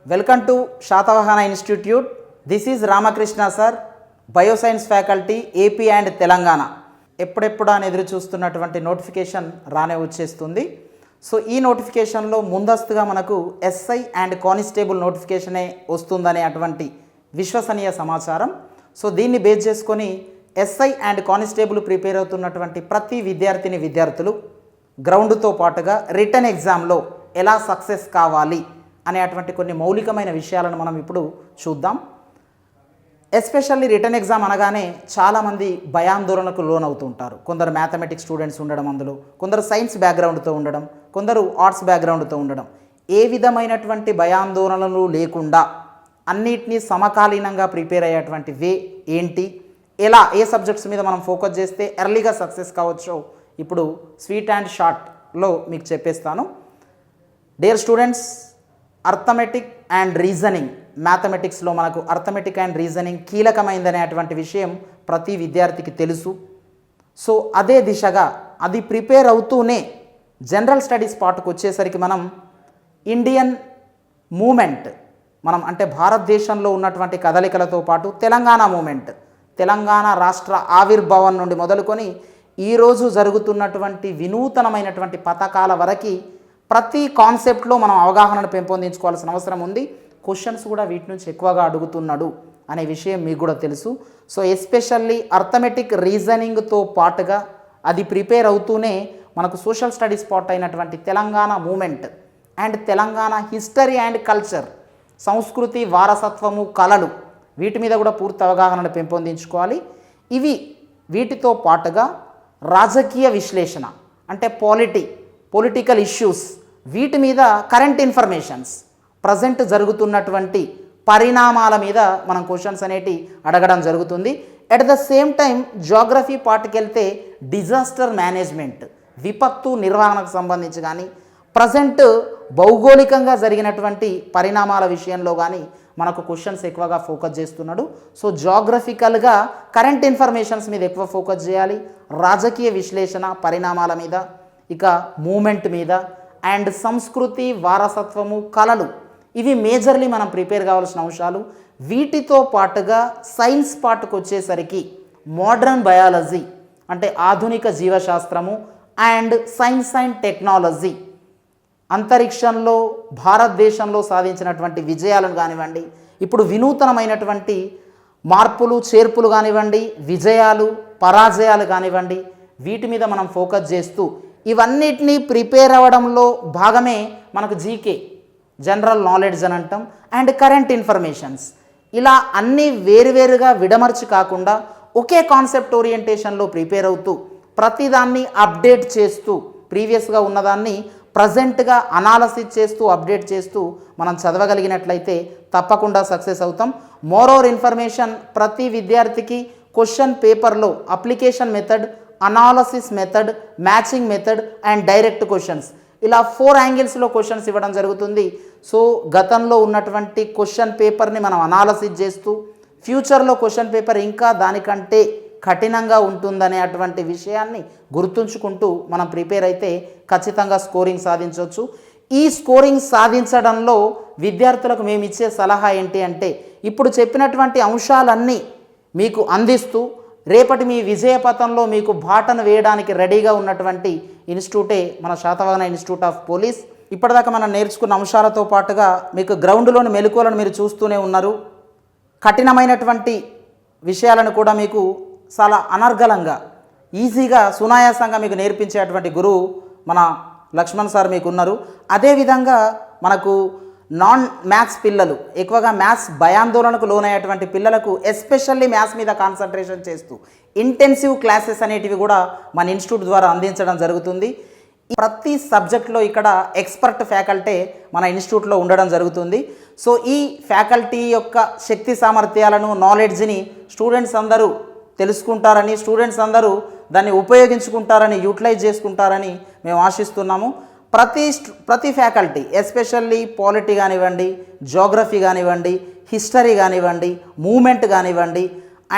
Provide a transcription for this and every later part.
Welcome to Satavahana institute. This is Ramakrishna sir, bioscience faculty AP and Telangana. ఎప్పుడెప్పుడు అని ఎదురు చూస్తున్నటువంటి నోటిఫికేషన్ రానే వచ్చేస్తుంది. సో ఈ నోటిఫికేషన్లో ముందస్తుగా మనకు ఎస్ఐ అండ్ కానిస్టేబుల్ నోటిఫికేషనే వస్తుందనే అటువంటి విశ్వసనీయ సమాచారం. సో దీన్ని బేస్ చేసుకొని ఎస్ఐ అండ్ కానిస్టేబుల్ ప్రిపేర్ అవుతున్నటువంటి ప్రతి విద్యార్థులు గ్రౌండ్తో పాటుగా రిటర్న్ ఎగ్జామ్లో ఎలా సక్సెస్ కావాలి అనేటువంటి కొన్ని మౌలికమైన విషయాలను మనం ఇప్పుడు చూద్దాం. ఎస్పెషల్లీ రిటర్న్ ఎగ్జామ్ అనగానే చాలామంది భయాందోళనకు లోనవుతుంటారు. కొందరు మ్యాథమెటిక్స్ స్టూడెంట్స్ ఉండడం, అందులో కొందరు సైన్స్ బ్యాక్గ్రౌండ్తో ఉండడం, కొందరు ఆర్ట్స్ బ్యాక్గ్రౌండ్తో ఉండడం. ఏ విధమైనటువంటి భయాందోళనలు లేకుండా అన్నిటినీ సమకాలీనంగా ప్రిపేర్ అయ్యేటువంటి వే ఏంటి, ఎలా ఏ సబ్జెక్ట్స్ మీద మనం ఫోకస్ చేస్తే ఎర్లీగా సక్సెస్ కావచ్చో ఇప్పుడు స్వీట్ అండ్ షార్ట్లో మీకు చెప్పేస్తాను. Dear students, arithmetic and reasoning, మ్యాథమెటిక్స్లో మనకు అర్థమెటిక్ అండ్ రీజనింగ్ కీలకమైందనేటువంటి విషయం ప్రతి విద్యార్థికి తెలుసు. సో అదే దిశగా అది ప్రిపేర్ అవుతూనే జనరల్ స్టడీస్ పార్ట్కి వచ్చేసరికి మనం ఇండియన్ మూమెంట్, మనం అంటే భారతదేశంలో ఉన్నటువంటి కదలికలతో పాటు తెలంగాణ మూమెంట్, తెలంగాణ రాష్ట్ర ఆవిర్భావం నుండి మొదలుకొని ఈరోజు జరుగుతున్నటువంటి వినూతనమైనటువంటి పథకాల వరకు ప్రతి కాన్సెప్ట్లో మనం అవగాహనను పెంపొందించుకోవాల్సిన అవసరం ఉంది. క్వశ్చన్స్ కూడా వీటి నుంచి ఎక్కువగా అడుగుతున్నాడు అనే విషయం మీకు కూడా తెలుసు. సో ఎస్పెషల్లీ అర్థమెటిక్ రీజనింగ్తో పాటుగా అది ప్రిపేర్ అవుతూనే మనకు సోషల్ స్టడీస్ పార్ట్ అయినటువంటి Telangana movement and Telangana history and culture, సంస్కృతి, వారసత్వము, కళలు, వీటి మీద కూడా పూర్తి అవగాహనను పెంపొందించుకోవాలి. వీటితో పాటుగా రాజకీయ విశ్లేషణ అంటే పొలిటికల్ ఇష్యూస్, వీటి మీద కరెంట్ ఇన్ఫర్మేషన్స్, ప్రజెంట్ జరుగుతున్నటువంటి పరిణామాల మీద మనం క్వశ్చన్స్ అనేటి అడగడం జరుగుతుంది. At the same time Geography పార్ట్కి వెళ్తే డిజాస్టర్ మేనేజ్మెంట్, విపత్తు నిర్వహణకు సంబంధించి కానీ, ప్రజెంట్ భౌగోళికంగా జరిగినటువంటి పరిణామాల విషయంలో కానీ మనకు క్వశ్చన్స్ ఎక్కువగా ఫోకస్ చేస్తున్నాడు. సో జియోగ్రఫికల్గా కరెంట్ ఇన్ఫర్మేషన్స్ మీద ఎక్కువ ఫోకస్ చేయాలి. రాజకీయ విశ్లేషణ పరిణామాల మీద, ఇక మూమెంట్ మీద, అండ్ సంస్కృతి, వారసత్వము, కళలు, ఇవి మేజర్లీ మనం ప్రిపేర్ కావాల్సిన అంశాలు. వీటితో పాటుగా సైన్స్ పార్ట్కి వచ్చేసరికి మోడర్న్ బయాలజీ అంటే ఆధునిక జీవశాస్త్రము అండ్ సైన్స్ అండ్ టెక్నాలజీ, అంతరిక్షంలో భారతదేశంలో సాధించినటువంటి విజయాలను కానివ్వండి, ఇప్పుడు వినూతనమైనటువంటి మార్పులు చేర్పులు కానివ్వండి, విజయాలు పరాజయాలు కానివ్వండి, వీటి మీద మనం ఫోకస్ చేస్తూ ఇవన్నిటినీ ప్రిపేర్ అవ్వడంలో భాగమే మనకు జీకే, జనరల్ నాలెడ్జ్ అని అంటాం, అండ్ కరెంట్ ఇన్ఫర్మేషన్స్. ఇలా అన్నీ వేరువేరుగా విడమర్చి కాకుండా ఒకే కాన్సెప్ట్ ఓరియంటేషన్లో ప్రిపేర్ అవుతూ ప్రతిదాన్ని అప్డేట్ చేస్తూ, ప్రీవియస్గా ఉన్నదాన్ని ప్రజెంట్గా అనాలసిస్ చేస్తూ అప్డేట్ చేస్తూ మనం చదవగలిగినట్లయితే తప్పకుండా సక్సెస్ అవుతాం. మోరోవర్ ఇన్ఫర్మేషన్ ప్రతి విద్యార్థికి క్వశ్చన్ పేపర్లో application method, analysis method, matching method and direct questions, ఇలా 4 యాంగిల్స్లో క్వశ్చన్స్ ఇవ్వడం జరుగుతుంది. సో గతంలో ఉన్నటువంటి క్వశ్చన్ పేపర్ని మనం అనాలసిస్ చేస్తూ ఫ్యూచర్లో క్వశ్చన్ పేపర్ ఇంకా దానికంటే కఠినంగా ఉంటుందనే అటువంటి విషయాన్ని గుర్తుంచుకుంటూ మనం ప్రిపేర్ అయితే ఖచ్చితంగా స్కోరింగ్ సాధించవచ్చు. ఈ స్కోరింగ్ సాధించడంలో విద్యార్థులకు మేము ఇచ్చే సలహా ఏంటి అంటే, ఇప్పుడు చెప్పినటువంటి అంశాలన్నీ మీకు అందిస్తూ రేపటి మీ విజయపథంలో మీకు బాటను వేయడానికి రెడీగా ఉన్నటువంటి ఇన్స్టిట్యూటే మన శాతవాహన ఇన్స్టిట్యూట్ ఆఫ్ పోలీస్. ఇప్పటిదాకా మనం నేర్చుకున్న అంశాలతో పాటుగా మీకు గ్రౌండ్లోని మెలకువలను మీరు చూస్తూనే ఉన్నారు. కఠినమైనటువంటి విషయాలను కూడా మీకు చాలా అనర్గళంగా, ఈజీగా, సునాయాసంగా మీకు నేర్పించేటువంటి గురువు మన లక్ష్మణ్ సార్ మీకు ఉన్నారు. అదేవిధంగా మనకు నాన్ మ్యాథ్స్ పిల్లలు, ఎక్కువగా మ్యాథ్స్ భయాందోళనకు లోనయ్యేటువంటి పిల్లలకు ఎస్పెషల్లీ మ్యాథ్స్ మీద కాన్సన్ట్రేషన్ చేస్తూ ఇంటెన్సివ్ క్లాసెస్ అనేటివి కూడా మన ఇన్స్టిట్యూట్ ద్వారా అందించడం జరుగుతుంది. ప్రతి సబ్జెక్ట్లో ఇక్కడ ఎక్స్పర్ట్ ఫ్యాకల్టీ మన ఇన్స్టిట్యూట్లో ఉండడం జరుగుతుంది. సో ఈ ఫ్యాకల్టీ యొక్క శక్తి సామర్థ్యాలను, నాలెడ్జ్ని స్టూడెంట్స్ అందరూ తెలుసుకుంటారని, స్టూడెంట్స్ అందరూ దాన్ని ఉపయోగించుకుంటారని, యూటిలైజ్ చేసుకుంటారని మేము ఆశిస్తున్నాము. ప్రతి ఫ్యాకల్టీ ఎస్పెషల్లీ పాలిటీ కానివ్వండి, జియోగ్రఫీ కానివ్వండి, హిస్టరీ కానివ్వండి, మూమెంట్ కానివ్వండి,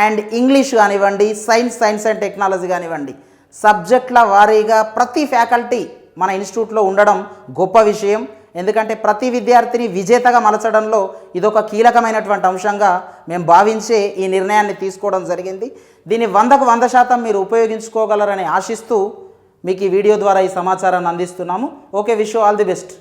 అండ్ ఇంగ్లీష్ కానివ్వండి, సైన్స్ అండ్ టెక్నాలజీ కానివ్వండి, సబ్జెక్టుల వారీగా ప్రతి ఫ్యాకల్టీ మన ఇన్స్టిట్యూట్లో ఉండడం గొప్ప విషయం. ఎందుకంటే ప్రతి విద్యార్థిని విజేతగా మలచడంలో ఇదొక కీలకమైనటువంటి అంశంగా మేము భావించే ఈ నిర్ణయాన్ని తీసుకోవడం జరిగింది. దీన్ని 100కు 100% మీరు ఉపయోగించుకోగలరని ఆశిస్తూ మీకు ఈ వీడియో ద్వారా ఈ సమాచారాన్ని అందిస్తున్నాము. Okay, wish you all the best.